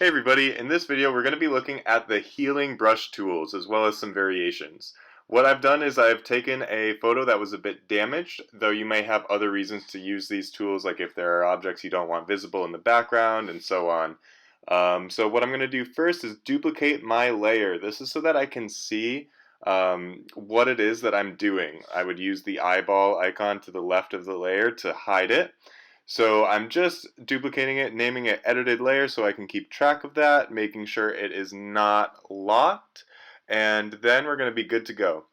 Hey everybody, in this video we're going to be looking at the healing brush tools as well as some variations. What I've done is I've taken a photo that was a bit damaged, though you may have other reasons to use these tools, like if there are objects you don't want visible in the background and so on. So what I'm going to do first is duplicate my layer. This is so that I can see what it is that I'm doing. I would use the eyeball icon to the left of the layer to hide it. So I'm just duplicating it, naming it edited layer so I can keep track of that, making sure it is not locked, and then we're going to be good to go.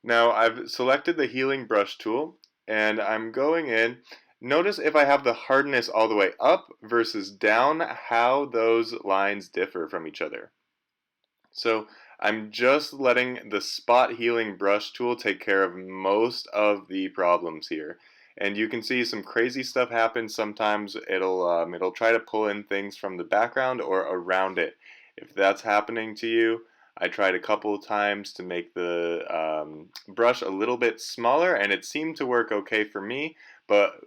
Now I've selected the healing brush tool and I'm going in. Notice if I have the hardness all the way up versus down, how those lines differ from each other. So I'm just letting the spot healing brush tool take care of most of the problems here. And you can see some crazy stuff happens. Sometimes it'll try to pull in things from the background or around it. If that's happening to you, I tried a couple of times to make the brush a little bit smaller, and it seemed to work okay for me. But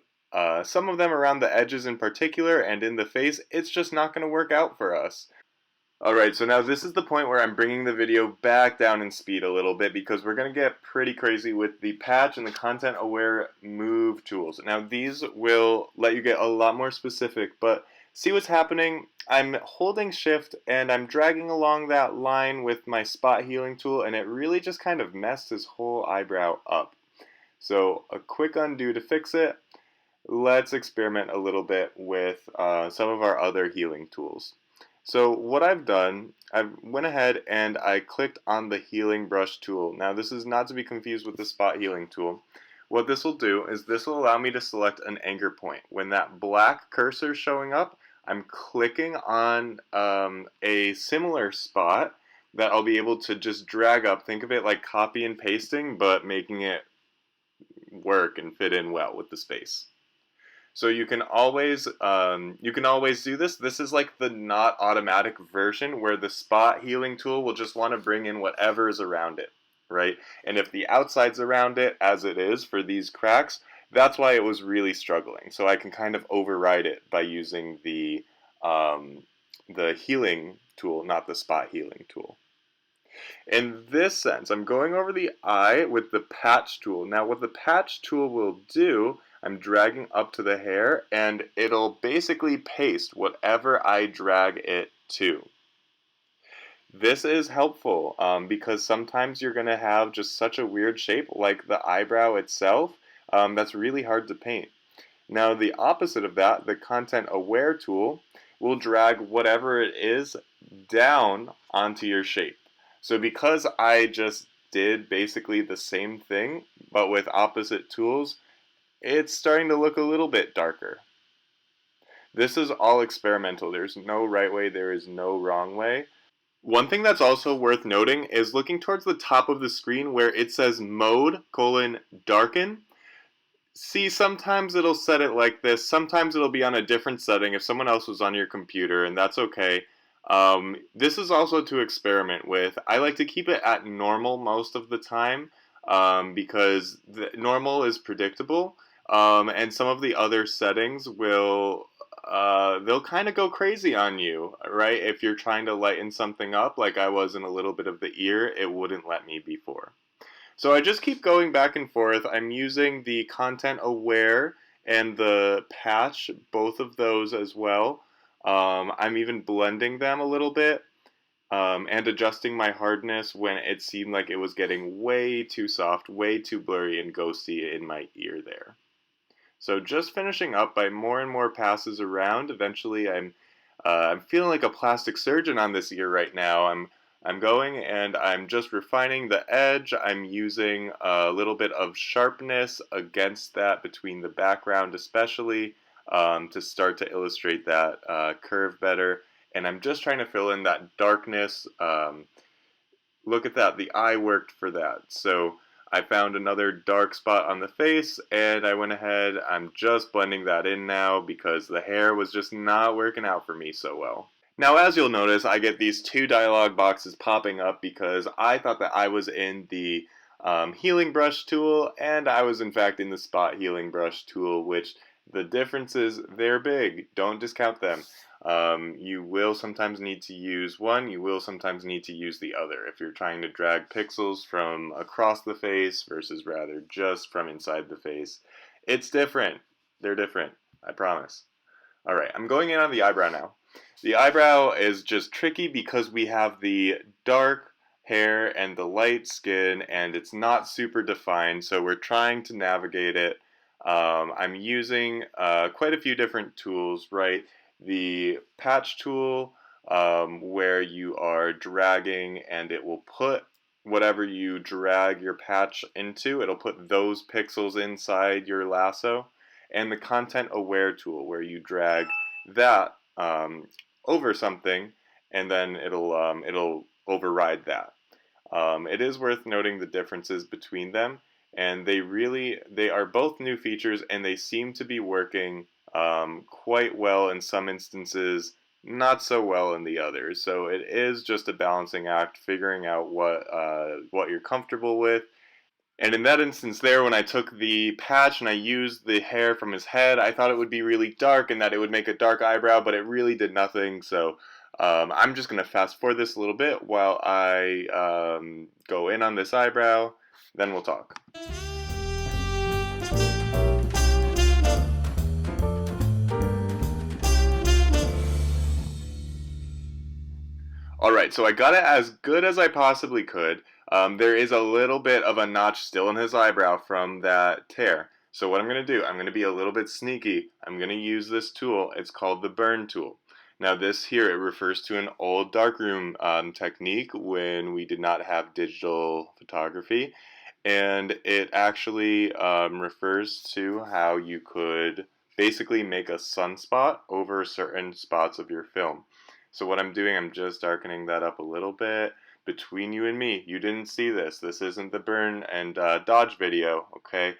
some of them around the edges in particular and in the face, it's just not going to work out for us. Alright, so now this is the point where I'm bringing the video back down in speed a little bit because we're going to get pretty crazy with the patch and the content aware move tools. Now these will let you get a lot more specific, but see what's happening? I'm holding shift and I'm dragging along that line with my spot healing tool, and it really just kind of messed his whole eyebrow up. So a quick undo to fix it. Let's experiment a little bit with some of our other healing tools. So what I've done, I went ahead and I clicked on the healing brush tool. Now this is not to be confused with the spot healing tool. What this will do is this will allow me to select an anchor point. When that black cursor is showing up, I'm clicking on a similar spot that I'll be able to just drag up. Think of it like copy and pasting, but making it work and fit in well with the space. So you can always do this. This is like the not automatic version where the spot healing tool will just want to bring in whatever is around it, right? And if the outside's around it, as it is for these cracks, that's why it was really struggling. So I can kind of override it by using the healing tool, not the spot healing tool. In this sense, I'm going over the eye with the patch tool. Now what the patch tool will do, I'm dragging up to the hair and it'll basically paste whatever I drag it to. This is helpful because sometimes you're going to have just such a weird shape like the eyebrow itself that's really hard to paint. Now the opposite of that, the content aware tool, will drag whatever it is down onto your shape. So because I just did basically the same thing but with opposite tools, it's starting to look a little bit darker. This is all experimental. There's no right way, there is no wrong way. One thing that's also worth noting is looking towards the top of the screen where it says mode: darken. See, sometimes it'll set it like this, sometimes it'll be on a different setting if someone else was on your computer, and that's okay. This is also to experiment with. I like to keep it at normal most of the time because the normal is predictable. And some of the other settings will they'll kind of go crazy on you, right? If you're trying to lighten something up, like I was in a little bit of the ear, it wouldn't let me before. So I just keep going back and forth. I'm using the content aware and the patch, both of those as well. I'm even blending them a little bit and adjusting my hardness when it seemed like it was getting way too soft, way too blurry and ghosty in my ear there. So just finishing up by more and more passes around. Eventually, I'm feeling like a plastic surgeon on this ear right now. I'm going and I'm just refining the edge. I'm using a little bit of sharpness against that between the background, especially to start to illustrate that curve better. And I'm just trying to fill in that darkness. Look at that, the eye worked for that. So I found another dark spot on the face and I went ahead, I'm just blending that in now because the hair was just not working out for me so well. Now as you'll notice, I get these two dialog boxes popping up because I thought that I was in the healing brush tool and I was in fact in the spot healing brush tool, which The differences, they're big. Don't discount them. You will sometimes need to use one, you will sometimes need to use the other if you're trying to drag pixels from across the face versus rather just from inside the face. It's different. They're different, I promise. Alright, I'm going in on the eyebrow now. The eyebrow is just tricky because we have the dark hair and the light skin, and it's not super defined, so we're trying to navigate it. I'm using quite a few different tools, right? The patch tool, where you are dragging and it will put whatever you drag your patch into, it'll put those pixels inside your lasso. And the content aware tool, where you drag that over something and then it'll override that. It is worth noting the differences between them, and they are both new features, and they seem to be working quite well in some instances, not so well in the others. So it is just a balancing act, figuring out what you're comfortable with. And in that instance there, when I took the patch and I used the hair from his head, I thought it would be really dark and that it would make a dark eyebrow, but it really did nothing. So I'm just going to fast forward this a little bit while I go in on this eyebrow, then we'll talk. Alright, so I got it as good as I possibly could. There is a little bit of a notch still in his eyebrow from that tear. So what I'm going to do, I'm going to be a little bit sneaky. I'm going to use this tool. It's called the burn tool. Now this here, it refers to an old darkroom technique when we did not have digital photography. And it actually refers to how you could basically make a sunspot over certain spots of your film. So what I'm doing, I'm just darkening that up a little bit. Between you and me, you didn't see this. This isn't the burn and dodge video, okay?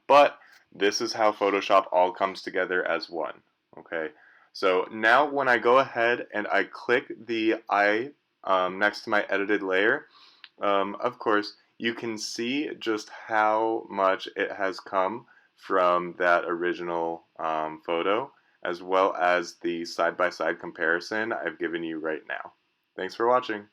But this is how Photoshop all comes together as one, okay? So now when I go ahead and I click the eye next to my edited layer, of course, you can see just how much it has come from that original photo, as well as the side-by-side comparison I've given you right now. Thanks for watching.